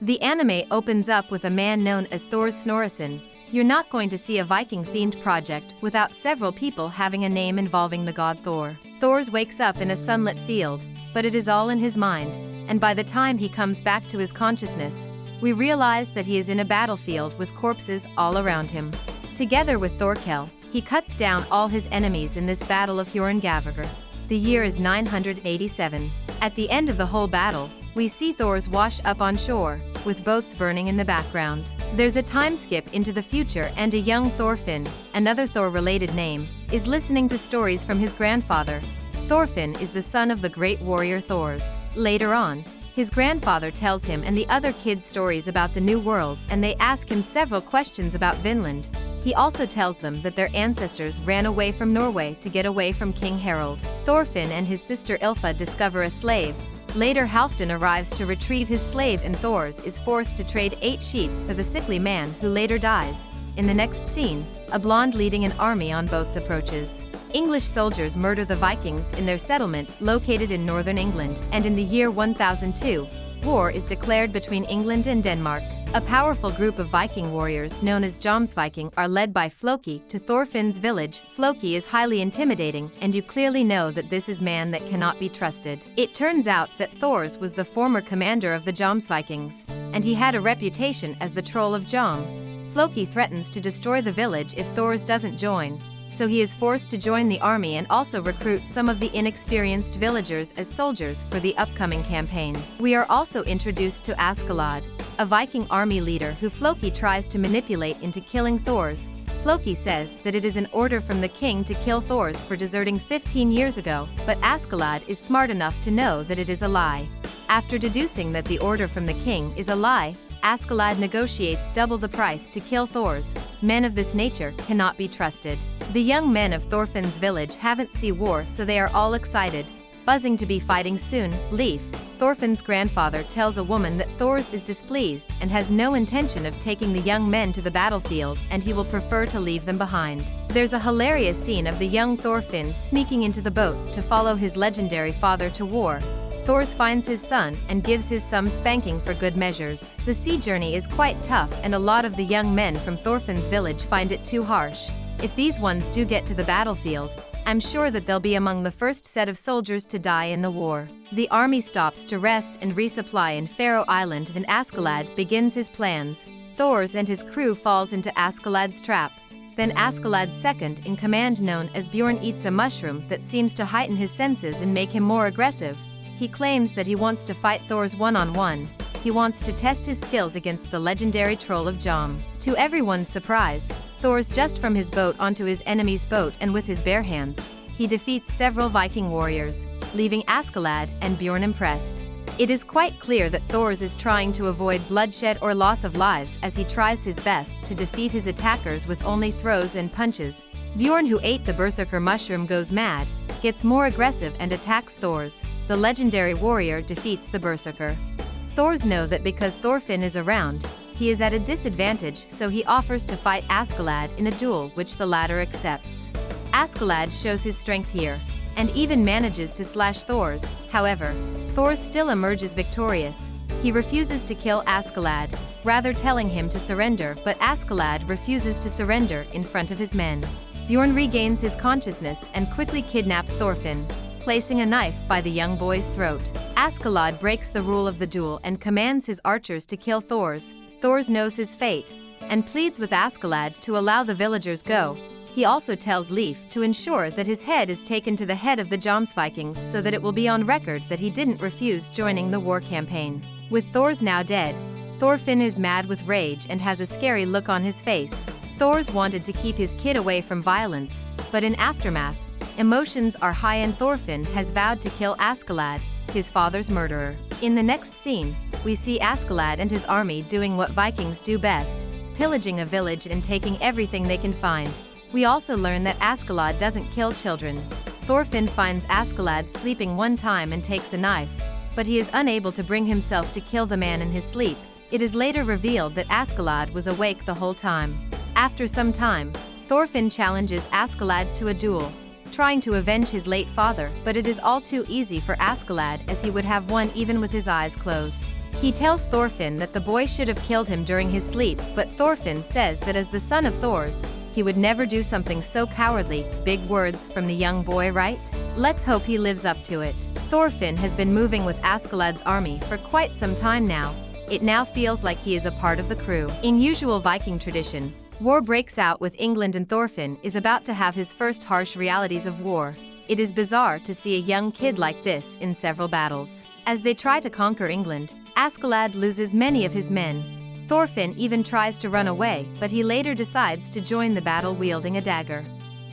The anime opens up with a man known as Thors Snorreson. You're not going to see a Viking-themed project without several people having a name involving the god Thor. Thors wakes up in a sunlit field, but it is all in his mind, and by the time he comes back to his consciousness, we realize that he is in a battlefield with corpses all around him. Together with Thorkell, he cuts down all his enemies in this battle of Huron Gaviger. The year is 987. At the end of the whole battle, we see Thors wash up on shore, with boats burning in the background. There's a time skip into the future and a young Thorfinn, another Thor-related name, is listening to stories from his grandfather. Thorfinn is the son of the great warrior Thors. Later on, his grandfather tells him and the other kids stories about the new world, and they ask him several questions about Vinland. He also tells them that their ancestors ran away from Norway to get away from King Harald. Thorfinn and his sister Ylfa discover a slave. Later Halfdan arrives to retrieve his slave and Thors is forced to trade 8 sheep for the sickly man who later dies. In the next scene, a blonde leading an army on boats approaches. English soldiers murder the Vikings in their settlement located in northern England, and in the year 1002, war is declared between England and Denmark. A powerful group of Viking warriors known as Jomsviking are led by Floki to Thorfinn's village. Floki is highly intimidating, and you clearly know that this is man that cannot be trusted. It turns out that Thors was the former commander of the Jomsvikings, and he had a reputation as the troll of Jom. Floki threatens to destroy the village if Thors doesn't join, so he is forced to join the army and also recruit some of the inexperienced villagers as soldiers for the upcoming campaign. We are also introduced to Askeladd, a Viking army leader who Floki tries to manipulate into killing Thors. Floki says that it is an order from the king to kill Thors for deserting 15 years ago, but Askeladd is smart enough to know that it is a lie. After deducing that the order from the king is a lie, Askeladd negotiates double the price to kill Thors. Men of this nature cannot be trusted. The young men of Thorfinn's village haven't seen war, so they are all excited, buzzing to be fighting soon. Leif, Thorfinn's grandfather, tells a woman that Thors is displeased and has no intention of taking the young men to the battlefield, and he will prefer to leave them behind. There's a hilarious scene of the young Thorfinn sneaking into the boat to follow his legendary father to war. Thors finds his son and gives his some spanking for good measures. The sea journey is quite tough, and a lot of the young men from Thorfinn's village find it too harsh. If these ones do get to the battlefield, I'm sure that they'll be among the first set of soldiers to die in the war. The army stops to rest and resupply in Faroe Island, and Askeladd begins his plans. Thors and his crew falls into Askeladd's trap. Then Askeladd's second in command, known as Bjorn, eats a mushroom that seems to heighten his senses and make him more aggressive. He claims that he wants to fight Thors one-on-one. He wants to test his skills against the legendary troll of Jom. To everyone's surprise, Thors jumps from his boat onto his enemy's boat, and with his bare hands, he defeats several Viking warriors, leaving Askeladd and Bjorn impressed. It is quite clear that Thors is trying to avoid bloodshed or loss of lives as he tries his best to defeat his attackers with only throws and punches. Bjorn, who ate the berserker mushroom, goes mad, gets more aggressive and attacks Thors. The legendary warrior defeats the berserker. Thors knows that because Thorfinn is around, he is at a disadvantage, so he offers to fight Askeladd in a duel, which the latter accepts. Askeladd shows his strength here, and even manages to slash Thors. However, Thors still emerges victorious. He refuses to kill Askeladd, rather telling him to surrender, but Askeladd refuses to surrender in front of his men. Bjorn regains his consciousness and quickly kidnaps Thorfinn, placing a knife by the young boy's throat. Askeladd breaks the rule of the duel and commands his archers to kill Thors. Thors knows his fate, and pleads with Askeladd to allow the villagers go. He also tells Leif to ensure that his head is taken to the head of the Jomsvikings so that it will be on record that he didn't refuse joining the war campaign. With Thors now dead, Thorfinn is mad with rage and has a scary look on his face. Thors wanted to keep his kid away from violence, but in aftermath, emotions are high and Thorfinn has vowed to kill Askeladd, his father's murderer. In the next scene, we see Askeladd and his army doing what Vikings do best, pillaging a village and taking everything they can find. We also learn that Askeladd doesn't kill children. Thorfinn finds Askeladd sleeping one time and takes a knife, but he is unable to bring himself to kill the man in his sleep. It is later revealed that Askeladd was awake the whole time. After some time, Thorfinn challenges Askeladd to a duel, trying to avenge his late father, but it is all too easy for Askeladd as he would have won even with his eyes closed. He tells Thorfinn that the boy should have killed him during his sleep, but Thorfinn says that as the son of Thors, he would never do something so cowardly. Big words from the young boy, right? Let's hope he lives up to it. Thorfinn has been moving with Askeladd's army for quite some time now. It now feels like he is a part of the crew. In usual Viking tradition, war breaks out with England and Thorfinn is about to have his first harsh realities of war. It is bizarre to see a young kid like this in several battles. As they try to conquer England, Askeladd loses many of his men. Thorfinn even tries to run away, but he later decides to join the battle wielding a dagger.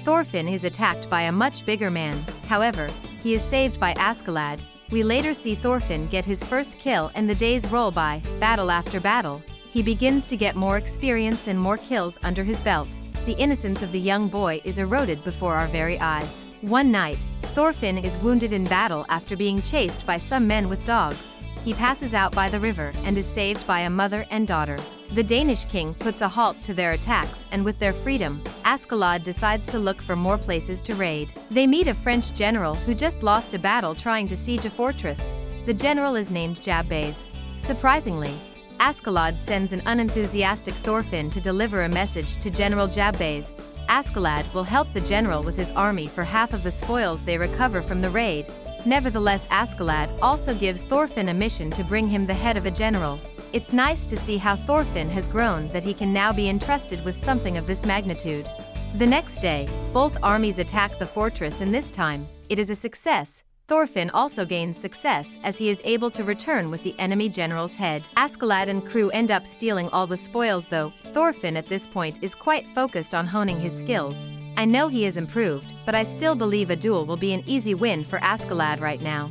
Thorfinn is attacked by a much bigger man, however, he is saved by Askeladd. We later see Thorfinn get his first kill and the days roll by. Battle after battle, he begins to get more experience and more kills under his belt. The innocence of the young boy is eroded before our very eyes. One night, Thorfinn is wounded in battle after being chased by some men with dogs. He passes out by the river and is saved by a mother and daughter. The Danish king puts a halt to their attacks, and with their freedom, Askeladd decides to look for more places to raid. They meet a French general who just lost a battle trying to siege a fortress. The general is named Jabbath. Surprisingly, Askeladd sends an unenthusiastic Thorfinn to deliver a message to General Jabbath. Askeladd will help the general with his army for half of the spoils they recover from the raid. Nevertheless, Askeladd also gives Thorfinn a mission to bring him the head of a general. It's nice to see how Thorfinn has grown, that he can now be entrusted with something of this magnitude. The next day, both armies attack the fortress, and this time, it is a success. Thorfinn also gains success as he is able to return with the enemy general's head. Askeladd and crew end up stealing all the spoils though. Thorfinn at this point is quite focused on honing his skills. I know he has improved, but I still believe a duel will be an easy win for Askeladd right now.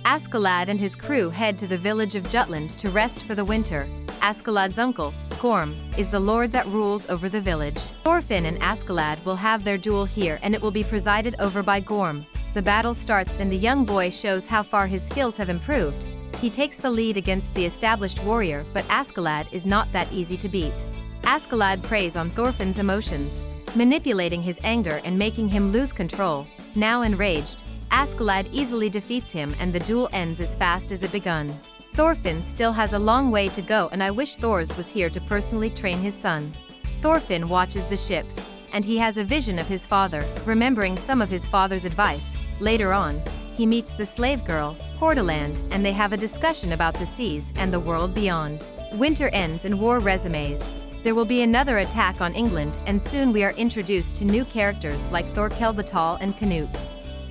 Askeladd and his crew head to the village of Jutland to rest for the winter. Askeladd's uncle, Gorm, is the lord that rules over the village. Thorfinn and Askeladd will have their duel here, and it will be presided over by Gorm. The battle starts and the young boy shows how far his skills have improved. He takes the lead against the established warrior, but Askeladd is not that easy to beat. Askeladd preys on Thorfinn's emotions, manipulating his anger and making him lose control. Now enraged, Askeladd easily defeats him and the duel ends as fast as it begun. Thorfinn still has a long way to go, and I wish Thors was here to personally train his son. Thorfinn watches the ships, and he has a vision of his father, remembering some of his father's advice. Later on, he meets the slave girl, Hordaland, and they have a discussion about the seas and the world beyond. Winter ends and war resumes. There will be another attack on England, and soon we are introduced to new characters like Thorkell the Tall and Canute.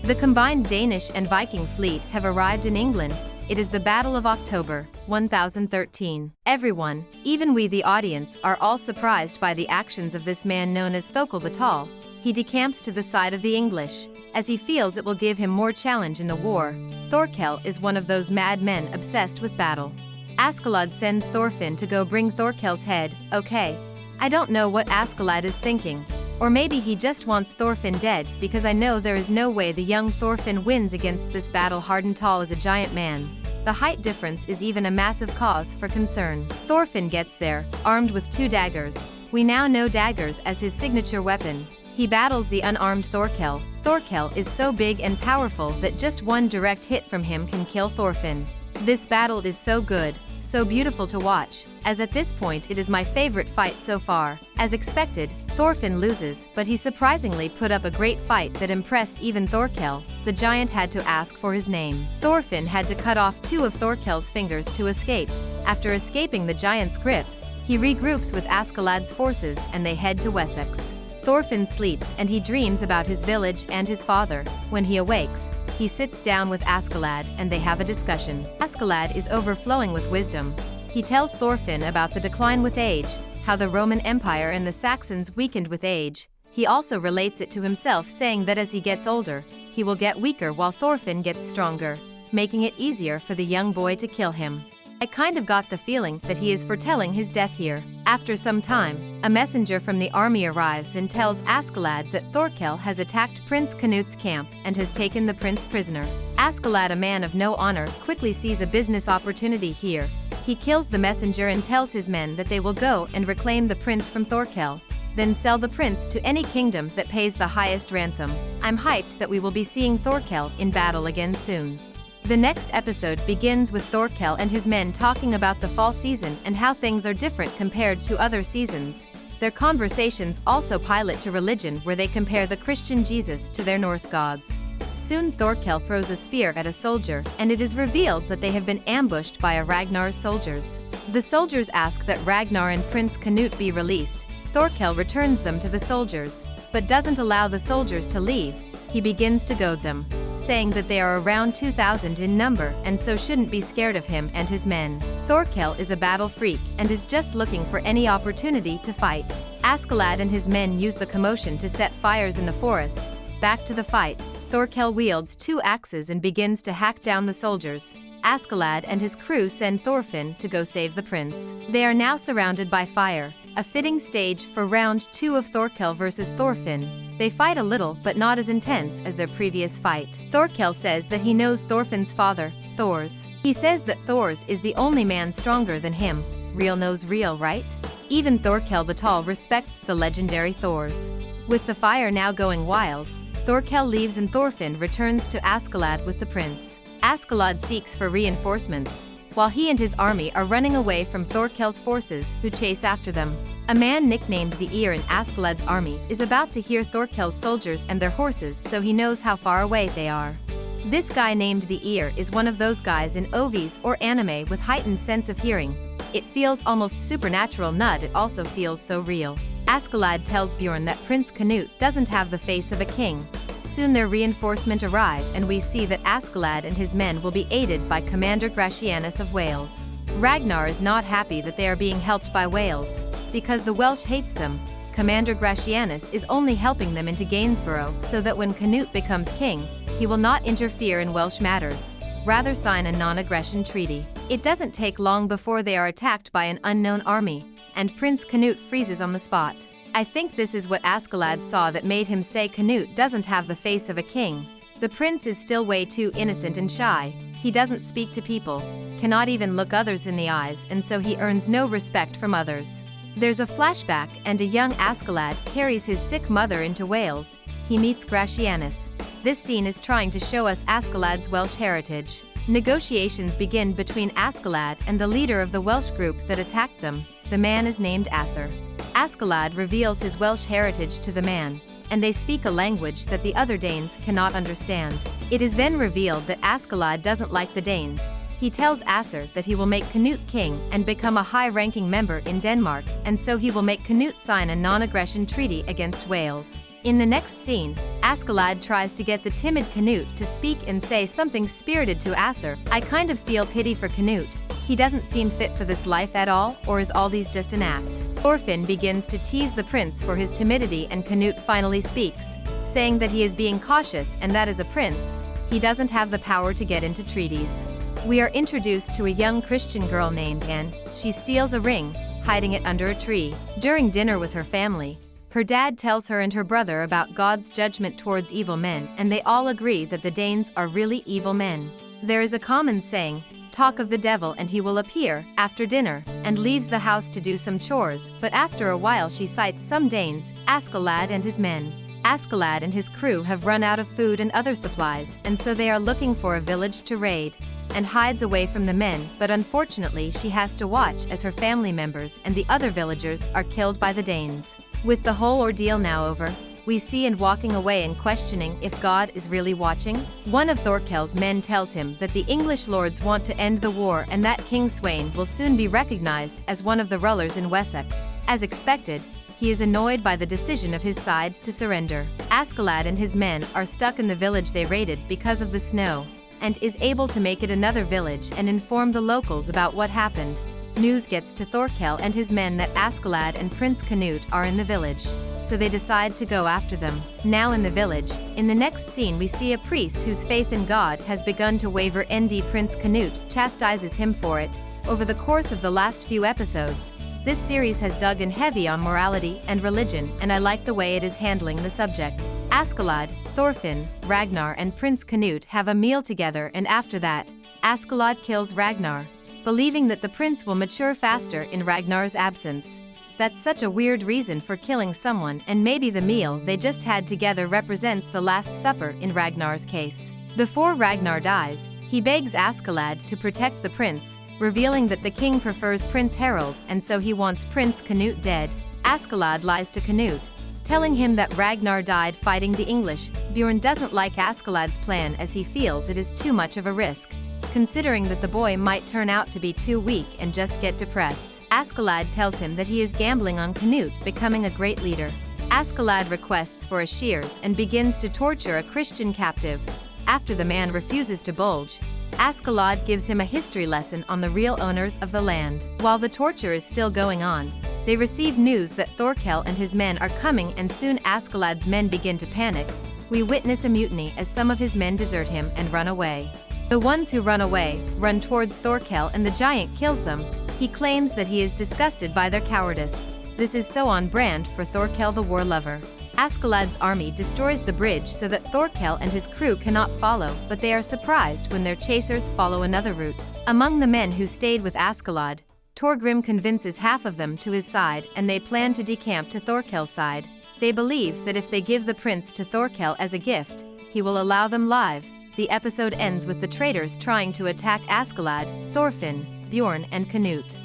The combined Danish and Viking fleet have arrived in England. It is the Battle of October, 1013. Everyone, even we the audience, are all surprised by the actions of this man known as Thorkell the Tall. He decamps to the side of the English, as he feels it will give him more challenge in the war. Thorkell is one of those mad men obsessed with battle. Askeladd sends Thorfinn to go bring Thorkell's head. Okay. I don't know what Askeladd is thinking. Or maybe he just wants Thorfinn dead, because I know there is no way the young Thorfinn wins against this battle-hardened Tall as a giant man. The height difference is even a massive cause for concern. Thorfinn gets there, armed with 2 daggers. We now know daggers as his signature weapon. He battles the unarmed Thorkell. Thorkell is so big and powerful that just one direct hit from him can kill Thorfinn. This battle is so good, so beautiful to watch, as at this point it is my favorite fight so far. As expected, Thorfinn loses, but he surprisingly put up a great fight that impressed even Thorkell. The giant had to ask for his name. Thorfinn had to cut off 2 of Thorkell's fingers to escape. After escaping the giant's grip, he regroups with Askeladd's forces and they head to Wessex. Thorfinn sleeps and he dreams about his village and his father. When he awakes, he sits down with Askeladd and they have a discussion. Askeladd is overflowing with wisdom. He tells Thorfinn about the decline with age, how the Roman Empire and the Saxons weakened with age. He also relates it to himself, saying that as he gets older, he will get weaker while Thorfinn gets stronger, making it easier for the young boy to kill him. I kind of got the feeling that he is foretelling his death here. After some time, a messenger from the army arrives and tells Askeladd that Thorkell has attacked Prince Canute's camp and has taken the prince prisoner. Askeladd, a man of no honor, quickly sees a business opportunity here. He kills the messenger and tells his men that they will go and reclaim the prince from Thorkell, then sell the prince to any kingdom that pays the highest ransom. I'm hyped that we will be seeing Thorkell in battle again soon. The next episode begins with Thorkell and his men talking about the fall season and how things are different compared to other seasons. Their conversations also pilot to religion, where they compare the Christian Jesus to their Norse gods. Soon Thorkell throws a spear at a soldier, and it is revealed that they have been ambushed by a Ragnar's soldiers. The soldiers ask that Ragnar and Prince Canute be released. Thorkell returns them to the soldiers, but doesn't allow the soldiers to leave. He begins to goad them, saying that they are around 2,000 in number and so shouldn't be scared of him and his men. Thorkell is a battle freak and is just looking for any opportunity to fight. Askeladd and his men use the commotion to set fires in the forest. Back to the fight, Thorkell wields 2 axes and begins to hack down the soldiers. Askeladd and his crew send Thorfinn to go save the prince. They are now surrounded by fire, a fitting stage for round 2 of Thorkell vs Thorfinn. They fight a little but not as intense as their previous fight. Thorkell says that he knows Thorfinn's father, Thors. He says that Thors is the only man stronger than him. Real knows real, right? Even Thorkell the Tall respects the legendary Thors. With the fire now going wild, Thorkell leaves and Thorfinn returns to Askeladd with the prince. Askeladd seeks for reinforcements, while he and his army are running away from Thorkell's forces, who chase after them. A man nicknamed the Ear in Askeladd's army is about to hear Thorkell's soldiers and their horses, so he knows how far away they are. This guy named the Ear is one of those guys in OVs or anime with heightened sense of hearing. It feels almost supernatural, it also feels so real. Askeladd tells Bjorn that Prince Canute doesn't have the face of a king. Soon their reinforcement arrive, and we see that Askeladd and his men will be aided by Commander Gratianus of Wales. Ragnar is not happy that they are being helped by Wales, because the Welsh hates them. Commander Gratianus is only helping them into Gainsborough so that when Canute becomes king, he will not interfere in Welsh matters, rather sign a non-aggression treaty. It doesn't take long before they are attacked by an unknown army, and Prince Canute freezes on the spot. I think this is what Askeladd saw that made him say Canute doesn't have the face of a king. The prince is still way too innocent and shy. He doesn't speak to people, cannot even look others in the eyes, and so he earns no respect from others. There's a flashback, and a young Askeladd carries his sick mother into Wales. He meets Gratianus. This scene is trying to show us Askeladd's Welsh heritage. Negotiations begin between Askeladd and the leader of the Welsh group that attacked them. The man is named Asser. Askeladd reveals his Welsh heritage to the man, and they speak a language that the other Danes cannot understand. It is then revealed that Askeladd doesn't like the Danes. He tells Asser that he will make Canute king and become a high-ranking member in Denmark, and so he will make Canute sign a non-aggression treaty against Wales. In the next scene, Askeladd tries to get the timid Canute to speak and say something spirited to Asser. I kind of feel pity for Canute. He doesn't seem fit for this life at all, or is all these just an act? Thorfinn begins to tease the prince for his timidity, and Canute finally speaks, saying that he is being cautious and that as a prince, he doesn't have the power to get into treaties. We are introduced to a young Christian girl named Anne. She steals a ring, hiding it under a tree. During dinner with her family, her dad tells her and her brother about God's judgment towards evil men, and they all agree that the Danes are really evil men. There is a common saying, talk of the devil and he will appear, after dinner, and leaves the house to do some chores, but after a while she sights some Danes, Askeladd and his men. Askeladd and his crew have run out of food and other supplies, and so they are looking for a village to raid, and hides away from the men, but unfortunately she has to watch as her family members and the other villagers are killed by the Danes. With the whole ordeal now over, we see and walking away and questioning if God is really watching. One of Thorkell's men tells him that the English lords want to end the war and that King Sweyn will soon be recognized as one of the rulers in Wessex. As expected, he is annoyed by the decision of his side to surrender. Askeladd and his men are stuck in the village they raided because of the snow, and is able to make it another village and inform the locals about what happened. News gets to Thorkell and his men that Askeladd and Prince Canute are in the village, so they decide to go after them. Now in the village, in the next scene we see a priest whose faith in God has begun to waver. Prince Canute chastises him for it. Over the course of the last few episodes, this series has dug in heavy on morality and religion, and I like the way it is handling the subject. Askeladd, Thorfinn, Ragnar and Prince Canute have a meal together, and after that, Askeladd kills Ragnar, believing that the prince will mature faster in Ragnar's absence. That's such a weird reason for killing someone, and maybe the meal they just had together represents the Last Supper in Ragnar's case. Before Ragnar dies, He begs Askeladd to protect the prince, revealing that the king prefers Prince Harold and so he wants Prince Canute dead. Askeladd lies to Canute, telling him that Ragnar died fighting the English. Bjorn doesn't like Askeladd's plan as he feels it is too much of a risk, considering that the boy might turn out to be too weak and just get depressed. Askeladd tells him that he is gambling on Canute becoming a great leader. Askeladd requests for a shears and begins to torture a Christian captive. After the man refuses to budge, Askeladd gives him a history lesson on the real owners of the land. While the torture is still going on, they receive news that Thorkell and his men are coming and soon Askeladd's men begin to panic. We witness a mutiny as some of his men desert him and run away. The ones who run away run towards Thorkell and the giant kills them. He claims that he is disgusted by their cowardice. This is so on brand for Thorkell the war lover. Askeladd's army destroys the bridge so that Thorkell and his crew cannot follow, but they are surprised when their chasers follow another route. Among the men who stayed with Askeladd, Thorgrim convinces half of them to his side and they plan to decamp to Thorkell's side. They believe that if they give the prince to Thorkell as a gift, he will allow them live. The episode ends with the traitors trying to attack Askeladd, Thorfinn, Bjorn and Canute.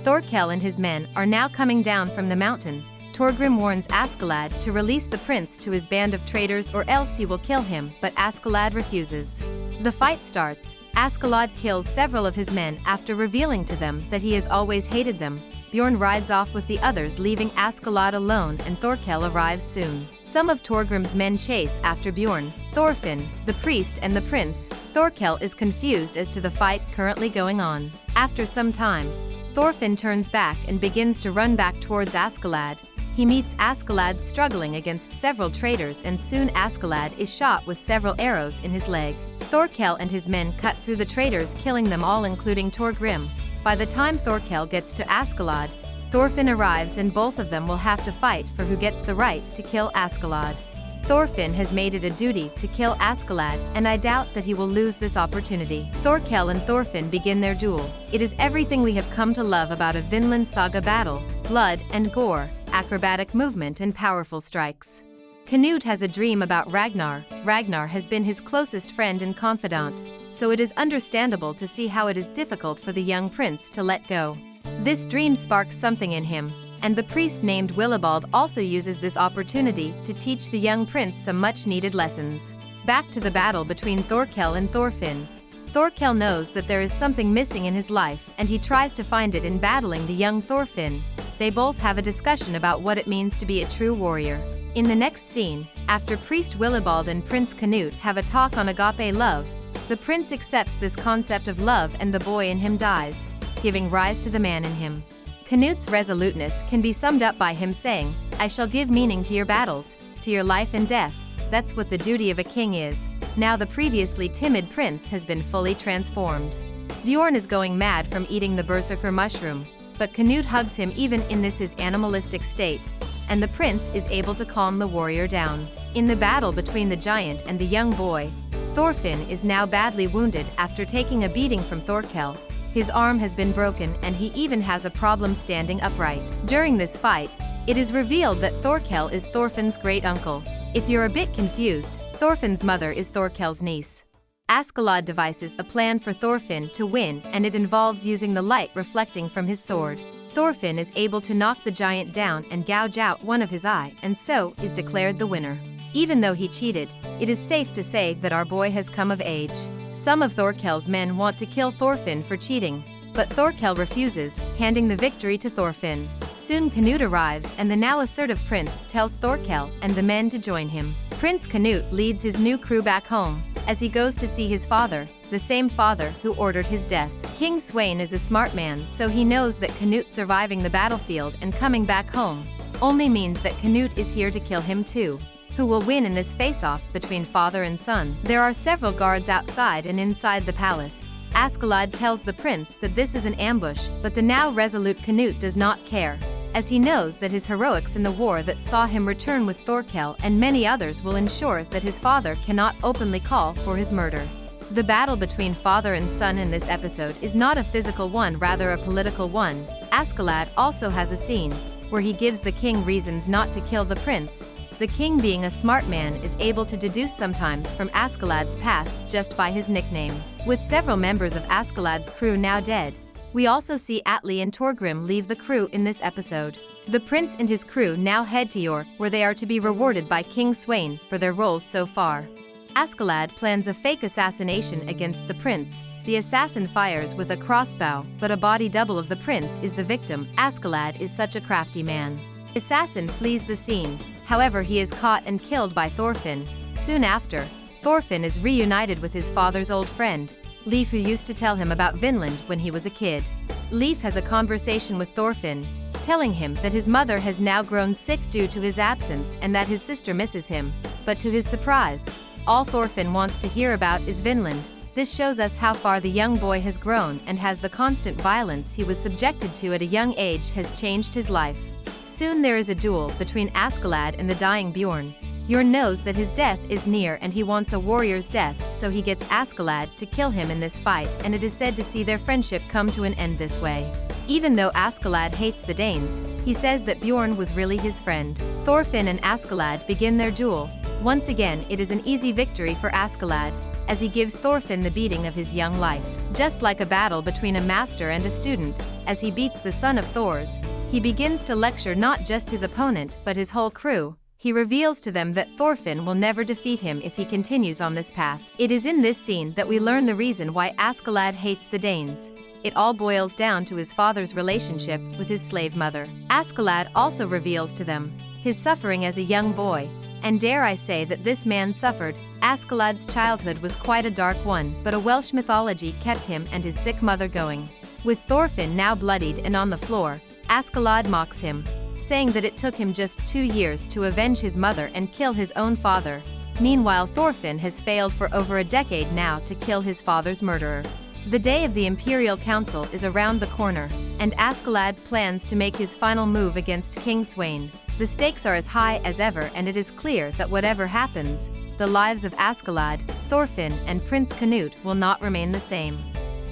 Thorkell and his men are now coming down from the mountain. Thorgrim warns Askeladd to release the prince to his band of traitors or else he will kill him, but Askeladd refuses. The fight starts. Askeladd kills several of his men after revealing to them that he has always hated them. Bjorn rides off with the others leaving Askeladd alone and Thorkell arrives soon. Some of Thorgrim's men chase after Bjorn, Thorfinn, the priest and the prince. Thorkell is confused as to the fight currently going on. After some time, Thorfinn turns back and begins to run back towards Askeladd. He meets Askeladd struggling against several traitors and soon Askeladd is shot with several arrows in his leg. Thorkell and his men cut through the traitors killing them all including Thorgrim. By the time Thorkell gets to Askeladd, Thorfinn arrives and both of them will have to fight for who gets the right to kill Askeladd. Thorfinn has made it a duty to kill Askeladd and I doubt that he will lose this opportunity. Thorkell and Thorfinn begin their duel. It is everything we have come to love about a Vinland Saga battle: blood and gore, acrobatic movement and powerful strikes. Canute has a dream about Ragnar. Ragnar has been his closest friend and confidant, so it is understandable to see how it is difficult for the young prince to let go. This dream sparks something in him, and the priest named Willibald also uses this opportunity to teach the young prince some much-needed lessons. Back to the battle between Thorkell and Thorfinn. Thorkell knows that there is something missing in his life and he tries to find it in battling the young Thorfinn. They both have a discussion about what it means to be a true warrior. In the next scene, after Priest Willibald and Prince Canute have a talk on agape love, the prince accepts this concept of love and the boy in him dies, giving rise to the man in him. Canute's resoluteness can be summed up by him saying, "I shall give meaning to your battles, to your life and death. That's what the duty of a king is." Now the previously timid prince has been fully transformed. Bjorn is going mad from eating the berserker mushroom, but Canute hugs him even in this his animalistic state, and the prince is able to calm the warrior down. In the battle between the giant and the young boy, Thorfinn is now badly wounded after taking a beating from Thorkell. His arm has been broken and he even has a problem standing upright. During this fight, it is revealed that Thorkell is Thorfinn's great-uncle. If you're a bit confused, Thorfinn's mother is Thorkell's niece. Askeladd devises a plan for Thorfinn to win and it involves using the light reflecting from his sword. Thorfinn is able to knock the giant down and gouge out one of his eye and so is declared the winner. Even though he cheated, it is safe to say that our boy has come of age. Some of Thorkell's men want to kill Thorfinn for cheating, but Thorkell refuses, handing the victory to Thorfinn. Soon Canute arrives and the now assertive prince tells Thorkell and the men to join him. Prince Canute leads his new crew back home, as he goes to see his father, the same father who ordered his death. King Sweyn is a smart man, so he knows that Canute surviving the battlefield and coming back home only means that Canute is here to kill him too. Who will win in this face-off between father and son? There are several guards outside and inside the palace. Askeladd tells the prince that this is an ambush, but the now resolute Canute does not care, as he knows that his heroics in the war that saw him return with Thorkell and many others will ensure that his father cannot openly call for his murder. The battle between father and son in this episode is not a physical one, rather a political one. Askeladd also has a scene where he gives the king reasons not to kill the prince, The king, being a smart man, is able to deduce sometimes from Askeladd's past just by his nickname. With several members of Askeladd's crew now dead, we also see Atli and Torgrim leave the crew in this episode. The prince and his crew now head to York, where they are to be rewarded by King Sweyn for their roles so far. Askeladd plans a fake assassination against the prince. The assassin fires with a crossbow, but a body double of the prince is the victim. Askeladd is such a crafty man. The assassin flees the scene, however he is caught and killed by Thorfinn. Soon after, Thorfinn is reunited with his father's old friend, Leif, who used to tell him about Vinland when he was a kid. Leif has a conversation with Thorfinn, telling him that his mother has now grown sick due to his absence and that his sister misses him. But to his surprise, all Thorfinn wants to hear about is Vinland. This shows us how far the young boy has grown, and has the constant violence he was subjected to at a young age has changed his life. Soon there is a duel between Askeladd and the dying Bjorn. Bjorn knows that his death is near and he wants a warrior's death, so he gets Askeladd to kill him in this fight, and it is said to see their friendship come to an end this way. Even though Askeladd hates the Danes, he says that Bjorn was really his friend. Thorfinn and Askeladd begin their duel. Once again, it is an easy victory for Askeladd, as he gives Thorfinn the beating of his young life. Just like a battle between a master and a student, as he beats the son of Thors, he begins to lecture not just his opponent but his whole crew. He reveals to them that Thorfinn will never defeat him if he continues on this path. It is in this scene that we learn the reason why Askeladd hates the Danes. It all boils down to his father's relationship with his slave mother. Askeladd also reveals to them his suffering as a young boy, and dare I say that this man suffered. Askeladd's childhood was quite a dark one, but a Welsh mythology kept him and his sick mother going. With Thorfinn now bloodied and on the floor, Askeladd mocks him, saying that it took him just 2 years to avenge his mother and kill his own father. Meanwhile, Thorfinn has failed for over a decade now to kill his father's murderer. The day of the Imperial Council is around the corner, and Askeladd plans to make his final move against King Sweyn. The stakes are as high as ever, and it is clear that whatever happens, the lives of Askeladd, Thorfinn, and Prince Canute will not remain the same.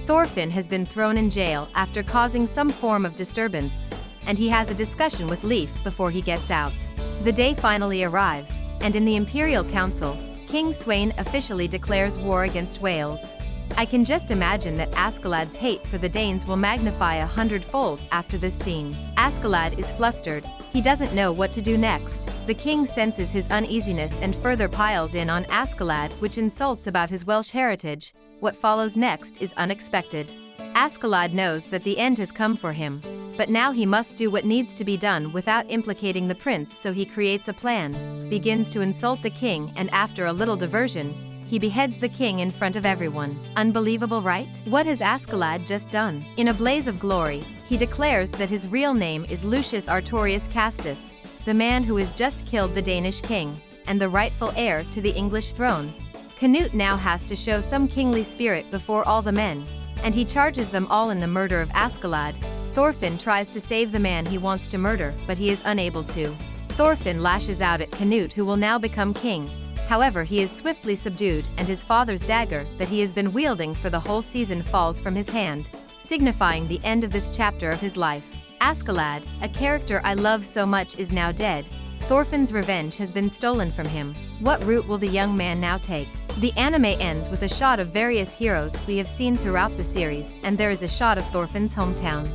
Thorfinn has been thrown in jail after causing some form of disturbance, and he has a discussion with Leif before he gets out. The day finally arrives, and in the Imperial Council, King Sweyn officially declares war against Wales. I can just imagine that Askeladd's hate for the Danes will magnify 100-fold after this scene. Askeladd is flustered. He doesn't know what to do next. The king senses his uneasiness and further piles in on Askeladd, which insults about his Welsh heritage. What follows next is unexpected. Askeladd knows that the end has come for him, but now he must do what needs to be done without implicating the prince, so he creates a plan, begins to insult the king, and after a little diversion, he beheads the king in front of everyone. Unbelievable, right? What has Askeladd just done? In a blaze of glory, he declares that his real name is Lucius Artorius Castus, the man who has just killed the Danish king, and the rightful heir to the English throne. Canute now has to show some kingly spirit before all the men, and he charges them all in the murder of Askeladd. Thorfinn tries to save the man he wants to murder, but he is unable to. Thorfinn lashes out at Canute, who will now become king. However, he is swiftly subdued, and his father's dagger that he has been wielding for the whole season falls from his hand, signifying the end of this chapter of his life. Askeladd, a character I love so much, is now dead. Thorfinn's revenge has been stolen from him. What route will the young man now take? The anime ends with a shot of various heroes we have seen throughout the series, and there is a shot of Thorfinn's hometown.